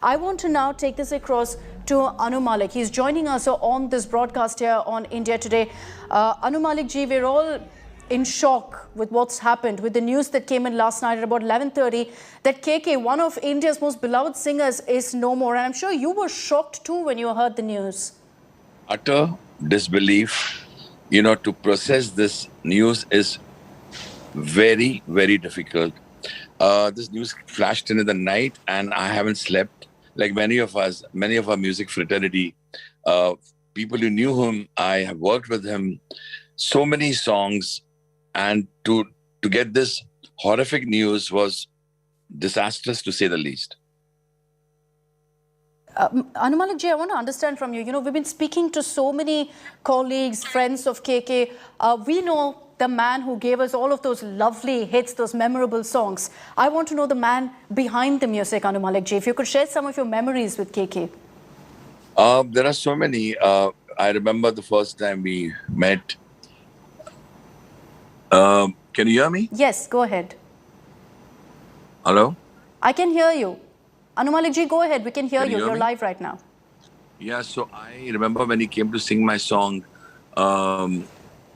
I want to now take this across to Anu Malik. He's joining us on this broadcast here on India Today. Anu Malik ji, we're all in shock with what's happened, with the news that came in last night at about 11:30 that KK, one of India's most beloved singers, is no more. And I'm sure you were shocked too when you heard the news. Utter disbelief. To process this news is very, very difficult. This news flashed in the night and I haven't slept. Like many of us, many of our music fraternity, people who knew him, I have worked with him, so many songs, and to get this horrific news was disastrous to say the least. Anu Malik ji, I want to understand from you, we've been speaking to so many colleagues, friends of KK. We know the man who gave us all of those lovely hits, those memorable songs. I want to know the man behind the music, Anu Malik ji. If you could share some of your memories with KK. There are so many. I remember the first time we met. Can you hear me? Yes, go ahead. Hello? I can hear you. Anu Malik ji, go ahead. We can hear you. You're live right now. Yeah, so I remember when he came to sing my song,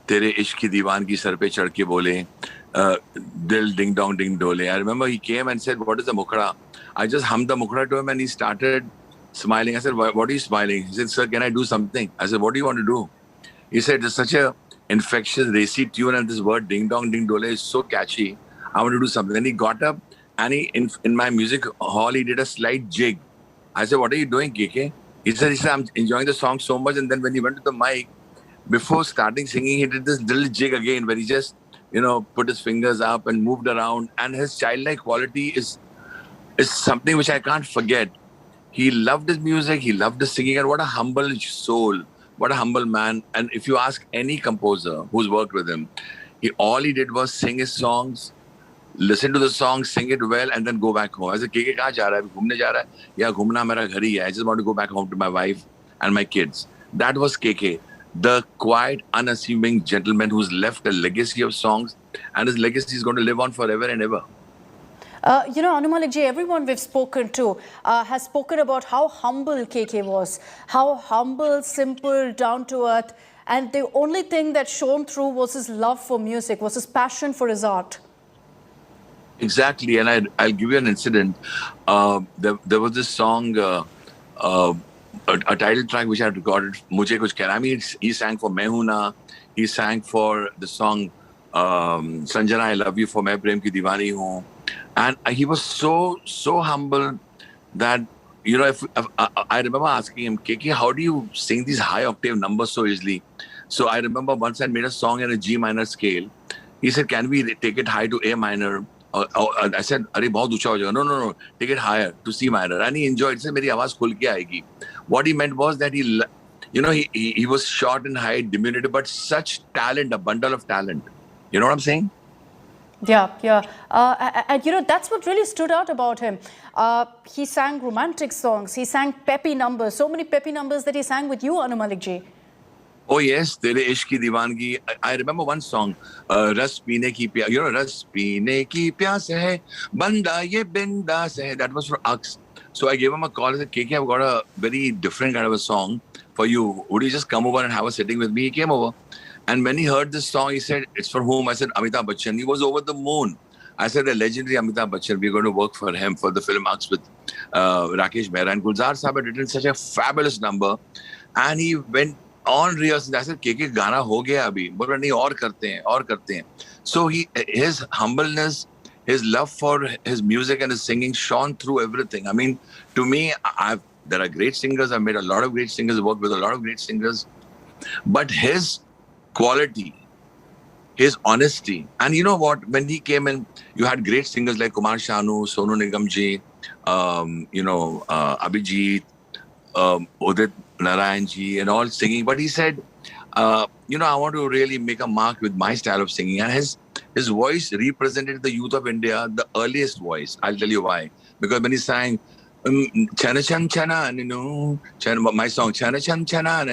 Tere Ishq ki Diwan ki sar pe chad ke bole, Dil ding dong ding dole. I remember he came and said, "What is the mukhra?" I just hummed the mukhra to him and he started smiling. I said, "What are you smiling?" He said, "Sir, can I do something?" I said, "What do you want to do?" He said, "It's such a infectious, racy tune and this word ding dong ding dole is so catchy. I want to do something." Then he got up and in my music hall, he did a slight jig. I said, "What are you doing, KK?" He said, "I'm enjoying the song so much." And then when he went to the mic, before starting singing, he did this little jig again where he just, put his fingers up and moved around. And his childlike quality is something which I can't forget. He loved his music. He loved his singing. And what a humble soul. What a humble man. And if you ask any composer who's worked with him, all he did was sing his songs, listen to the song, sing it well, and then go back home. I said, "KK, kahan ja raha hai? Ghumne ja raha hai?" "Yeah, ghumna mera ghar hi hai. I just want to go back home to my wife and my kids." That was KK. The quiet, unassuming gentleman who's left a legacy of songs, and his legacy is going to live on forever and ever. Anu Malik ji, everyone we've spoken to has spoken about how humble KK was, how humble, simple, down to earth, and the only thing that shone through was his love for music, was his passion for his art. Exactly, and I'll give you an incident. There was this song, a title track which I had recorded, Mujhe Kuch Kehna. I mean, he sang for Main Hoon Na. He sang for the song Sanjana, I Love You, for Main Prem Ki Diwani Hoon. And he was so humble that, if I remember asking him, "KK, how do you sing these high octave numbers so easily?" So I remember once I made a song in a G minor scale. He said, "Can we take it high to A minor?" I said, "Arey, bahut ucha ho jayega." No, take it higher to C minor. And he enjoyed it. He said, "Meri awaaz khul ke aayegi." What he meant was that he was short in height, diminutive, but such talent, a bundle of talent. You know what I'm saying? Yeah. And that's what really stood out about him. He sang romantic songs. He sang peppy numbers. So many peppy numbers that he sang with you, Anu Malik ji. Oh yes, Tere Ishq ki Diwangi. I remember one song, Ras Peene Ki Pyas. Ras Peene Ki Pyas Hai, Banda Ye Bindas Hai. That was for Aks. So I gave him a call. I said, "KK, I've got a very different kind of a song for you. Would you just come over and have a sitting with me?" He came over. And when he heard this song, he said, "It's for whom?" I said, "Amitabh Bachchan." He was over the moon. I said, "The legendary Amitabh Bachchan, we're going to work for him for the film Aks with Rakesh Mehra." And Gulzar Saab had written such a fabulous number. And he went on rehearsing. I said, "KK, गाना हो गया अभी." बोला, "नहीं, और करते हैं." So his humbleness, his love for his music and his singing shone through everything. I mean, to me, there are great singers. I've made a lot of great singers, worked with a lot of great singers. But his quality, his honesty, and you know what? When he came in, you had great singers like Kumar Sanu, Sonu Nigam ji, Abhijit, Udit Narayan ji, and all singing. But he said, I want to really make a mark with my style of singing. And his voice represented the youth of India, the earliest voice. I'll tell you why. Because when he sang, Chana Chan Chana, my song, Chana Chan Chana,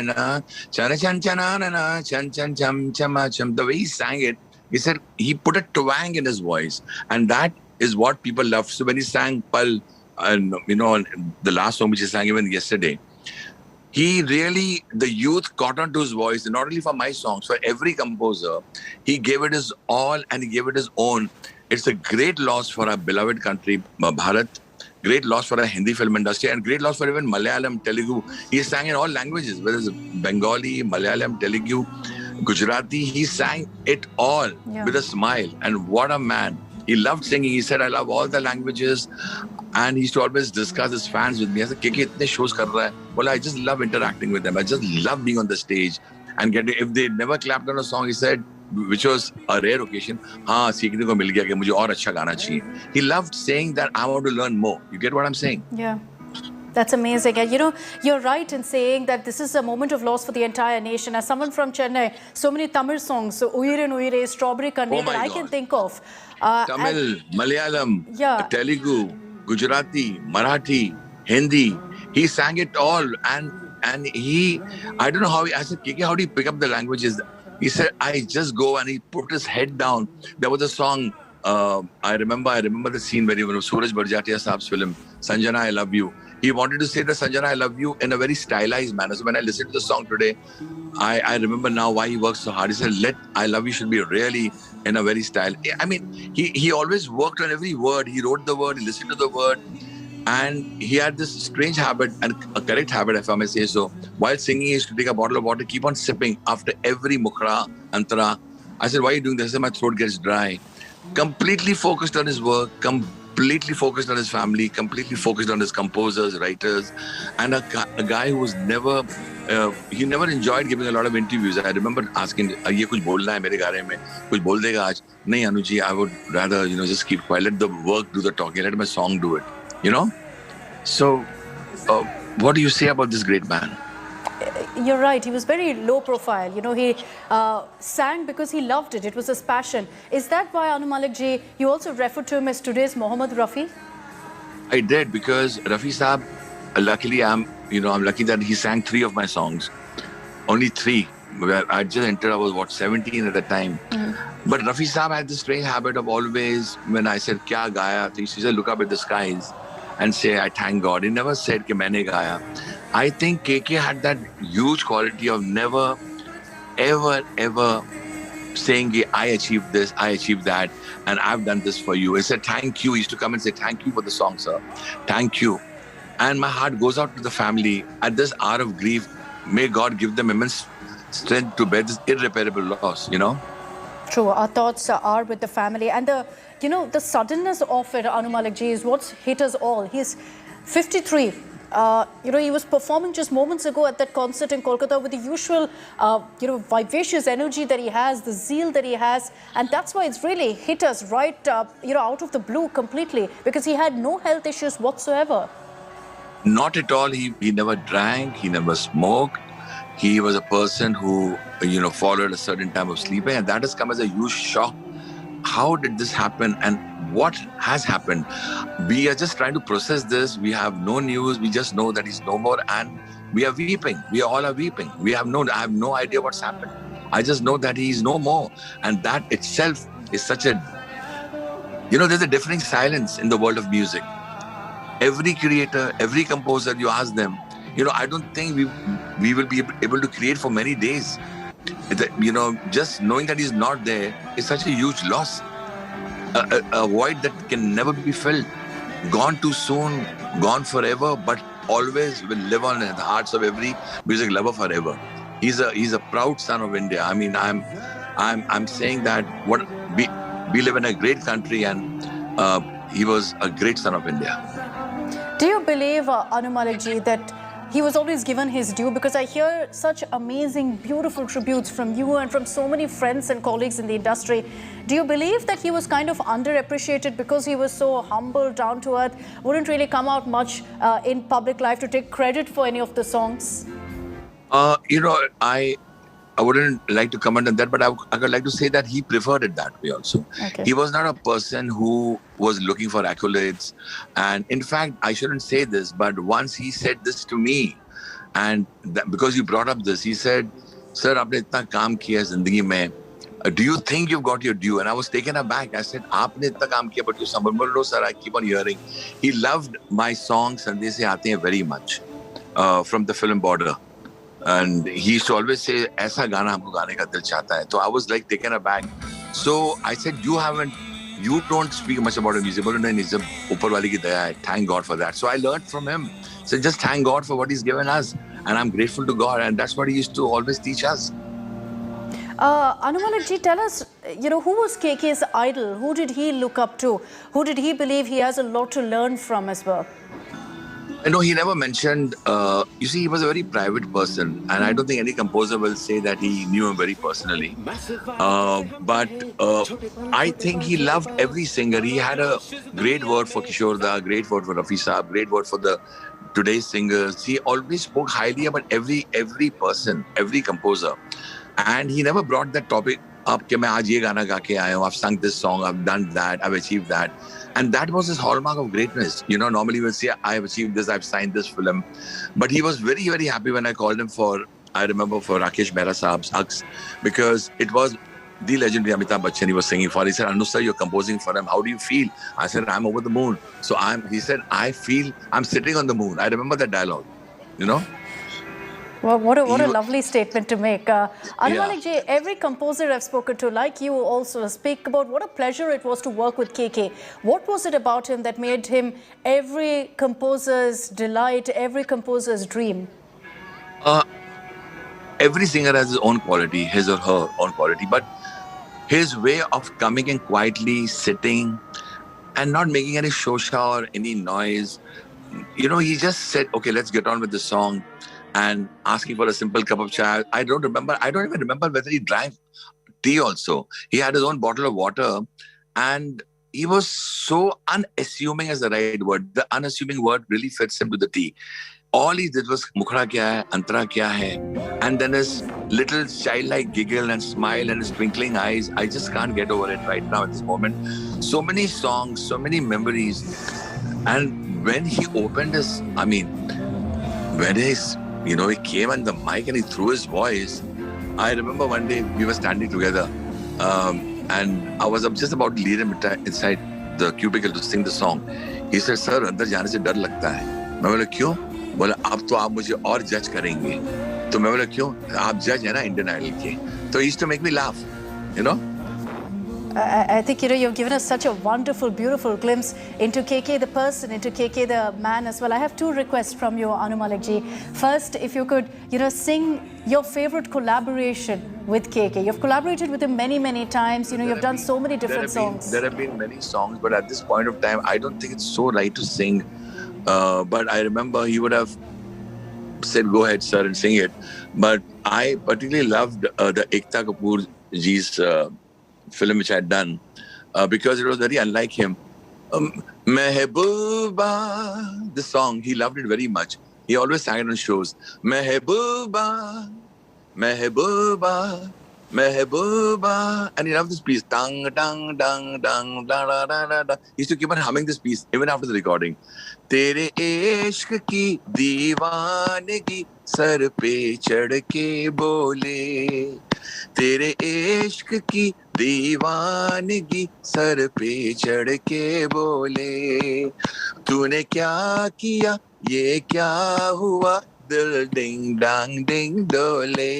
Chana Chan Chana, Chan Chan Cham Chama Cham, the way he sang it, he said he put a twang in his voice. And that is what people loved. So when he sang Pal and the last song which he sang even yesterday, he really, the youth caught on to his voice, and not only for my songs, for every composer, he gave it his all and he gave it his own. It's a great loss for our beloved country, Bharat, great loss for our Hindi film industry, and great loss for even Malayalam, Telugu. He sang in all languages, whether it's Bengali, Malayalam, Telugu, Gujarati. He sang it all with a smile, and what a man. He loved singing. He said, I love all the languages. And he used to always discuss his fans with me. I said, Keke, itne shows kar raha hai. Well, I just love interacting with them. I just love being on the stage. And if they never clapped on a song, he said, which was a rare occasion, हाँ, सीखने को मिल गया कि मुझे और अच्छा गाना चाहिए. He loved saying that I want to learn more. You get what I'm saying? Yeah. That's amazing. And you're right in saying that this is a moment of loss for the entire nation. As someone from Chennai, so many Tamil songs, so Uyire Uyire, Strawberry Kande, that I can think of. Tamil, Malayalam, Telugu, Gujarati, Marathi, Hindi. He sang it all. And he, I don't know how I said, Keke, how do you pick up the languages? He said, I just go, and he put his head down. There was a song, I remember the scene where he was Suraj Barjatia Saab's film, Sanjana, I Love You. He wanted to say the Sanjana, I Love You in a very stylized manner. So when I listened to the song today, I remember now why he works so hard. He said, I Love You should be really in a very style. I mean, he always worked on every word. He wrote the word, he listened to the word. And he had this strange habit, and a correct habit, if I may say so. While singing, he used to take a bottle of water, keep on sipping after every mukhra, antara. I said, why are you doing this? I said, my throat gets dry. Completely focused on his work, completely focused on his family, completely focused on his composers, writers, and a guy who was never, he never enjoyed giving a lot of interviews. I remember asking, "Ye kuch bolna hai mere gaare mein? Kuch bol dega aaj?" "Nahi, Anu ji, I would rather, just keep quiet. Let the work do the talking. Let my song do it." So, what do you say about this great man? You're right. He was very low profile. He sang because he loved it. It was his passion. Is that why, Anu Malik ji, you also referred to him as today's Mohammed Rafi? I did, because Rafi Saab, luckily I'm lucky that he sang 3 of my songs. Only 3. I just entered, I was 17 at the time. But Rafi Saab had this strange habit of always, when I said, "Kya gaya?" he said, look up at the skies and say, "I thank God." He never said, "Ki maine gaya." I think KK had that huge quality of never, ever saying, "I achieved this, I achieved that, and I've done this for you." He said, "Thank you." He used to come and say, "Thank you for the song, sir. Thank you." And my heart goes out to the family at this hour of grief. May God give them immense strength to bear this irreparable loss, True. Our thoughts are with the family. And the suddenness of it, Anu Malik ji, is what's hit us all. He's 53. He was performing just moments ago at that concert in Kolkata with the usual, vivacious energy that he has, the zeal that he has. And that's why it's really hit us right, out of the blue completely, because he had no health issues whatsoever. Not at all. He never drank, he never smoked. He was a person who, followed a certain time of sleeping, and that has come as a huge shock. How did this happen, and what has happened? We are just trying to process this. We have no news. We just know that he's no more, and we are weeping. We all are weeping. I have no idea what's happened. I just know that he's no more, and that itself is such a, there's a deafening silence in the world of music. Every creator, every composer, you ask them, I don't think we will be able to create for many days. Just knowing that he's not there is such a huge loss. A void that can never be filled. Gone too soon, gone forever, but always will live on in the hearts of every music lover forever. He's a proud son of India. I mean, I'm saying that we live in a great country, and he was a great son of India. Do you believe, Anu Malik ji, that he was always given his due? Because I hear such amazing, beautiful tributes from you and from so many friends and colleagues in the industry. Do you believe that he was kind of underappreciated because he was so humble, down to earth, wouldn't really come out much in public life to take credit for any of the songs? I wouldn't like to comment on that, but I would like to say that he preferred it that way also. Okay. He was not a person who was looking for accolades. And in fact, I shouldn't say this, but once he said this to me, and because you brought up this, he said, "Sir, aapne itna kaam kiya hai zindagi mein. Do you think you've got your due? And I was taken aback. I said, "Aapne itna kaam kiya, but you samajh." No, sir, I keep on hearing. He loved my song "Sandhe Se Aate Hain" very much, from the film Border. And he used to always say, "Aisa gana humko gaane ka dil chahta hai." So I was like taken aback. So I said, you don't speak much about the music, but no, it's upar wali ki daya hai. Thank God for that. So I learned from him. So just thank God for what he's given us. And I'm grateful to God. And that's what he used to always teach us. Anu Malik ji, tell us, who was KK's idol? Who did he look up to? Who did he believe he has a lot to learn from as well? No, he never mentioned. You see, he was a very private person, and I don't think any composer will say that he knew him very personally. But I think he loved every singer. He had a great word for Kishore Da, great word for Rafi Saab, great word for the today's singers. He always spoke highly about every person, every composer, and he never brought that topic up. कि मैं आज ये गाना गा के आया हूँ. I've sung this song. I've done that. I've achieved that. And that was his hallmark of greatness. Normally we'll say, I have achieved this, I've signed this film. But he was very, very happy when I called him I remember for Rakesh Mehra Saab's Hugs, because it was the legendary Amitabh Bachchan he was singing for. He said, "Anu sir, you're composing for him. How do you feel?" I said, "I'm over the moon." So he said, "I feel I'm sitting on the moon." I remember that dialogue, Well, what a lovely statement to make. Anu Malik ji, every composer I've spoken to, like you also, speak about what a pleasure it was to work with KK. What was it about him that made him every composer's delight, every composer's dream? Every singer has his own quality, his or her own quality. But his way of coming in quietly, sitting, and not making any shosha or any noise, he just said, "Okay, let's get on with the song." And asking for a simple cup of chai. I don't even remember whether he drank tea also. He had his own bottle of water, and he was so unassuming is the right word. The unassuming word really fits him to the tea. All he did was mukhra kya hai, antara kya hai, and then his little childlike giggle and smile and his twinkling eyes. I just can't get over it right now at this moment. So many songs, so many memories. And when he opened he came on the mic and he threw his voice. I remember one day we were standing together, and I was just about to lead him inside the cubicle to sing the song. He said, "Sir, अंदर जाने से डर लगता है." मैं बोला, "क्यों?" बोला, "अब तो आप मुझे और जज करेंगे." तो मैं बोला, "क्यों? आप जज है ना इंडियन आइडल के." So he used to make me laugh, I think, you've given us such a wonderful, beautiful glimpse into KK the person, into KK the man as well. I have two requests from you, Anu Malik ji. First, if you could, sing your favorite collaboration with KK. You've collaborated with him many, many times. You've done so many different songs. There have been many songs, but at this point of time, I don't think it's so right to sing. But I remember he would have said, "Go ahead, sir, and sing it." But I particularly loved the Ekta Kapoor ji's film which I had done, because it was very unlike him. Mehbooba, this song, he loved it very much. He always sang it on shows. Mehbooba, Mehbooba, Mehbooba. And he loved this piece. Dang, dang, dang, dang, da, da, da, da, da. He used to keep on humming this piece even after the recording. Tere ishq ki deevanegi sar pe chad ke bole. तेरे इश्क की दीवानगी sir पे चढ़ के बोले, तूने क्या किया, ये क्या हुआ, दिल डिंग डांग डिंग डोले,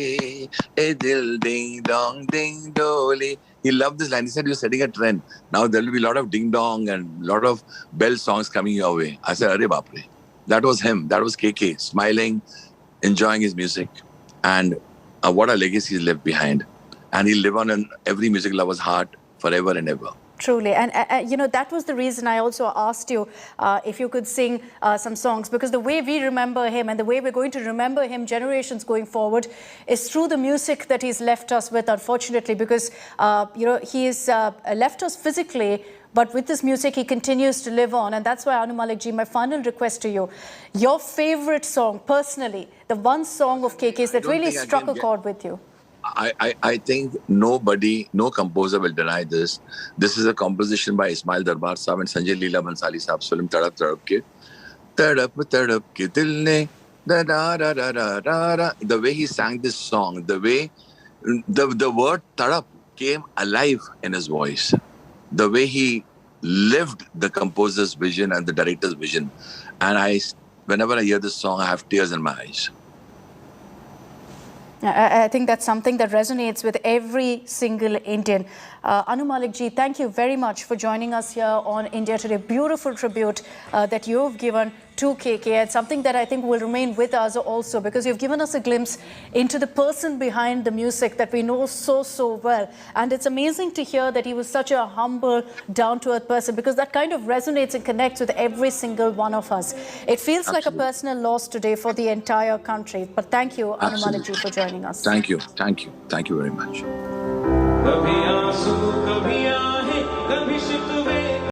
ए दिल डिंग डोंग डिंग डोले. He loved this line. He said, "You're setting a trend. Now there will be a lot of ding dong and a lot of bell songs coming your way." I said, "Arre baapre." That was him. That was KK, smiling, enjoying his music. And what a legacy he's left behind. And he'll live on in every music lover's heart forever and ever. Truly. And, that was the reason I also asked you if you could sing some songs, because the way we remember him and the way we're going to remember him generations going forward is through the music that he's left us with, unfortunately, because, he's left us physically, but with this music, he continues to live on. And that's why, Anu Malik ji, my final request to you, your favorite song, personally, the one song of KK's that really struck a chord with you. I think no composer will deny this. This is a composition by Ismail Darbar Saab and Sanjay Leela Bhansali Saab's film Tadap Tadap Ke Dil Ne da da da da da da. The way he sang this song, the way the word Tadap came alive in his voice. The way he lived the composer's vision and the director's vision. And whenever I hear this song, I have tears in my eyes. I think that's something that resonates with every single Indian. Anu Malik ji, thank you very much for joining us here on India Today. Beautiful tribute that you've given to KK, and something that I think will remain with us also, because you've given us a glimpse into the person behind the music that we know so well. And it's amazing to hear that he was such a humble, down-to-earth person, because that kind of resonates and connects with every single one of us. It feels like a personal loss today for the entire country. But thank you, Anu Malik ji, for joining us. Thank you. Thank you. Thank you very much.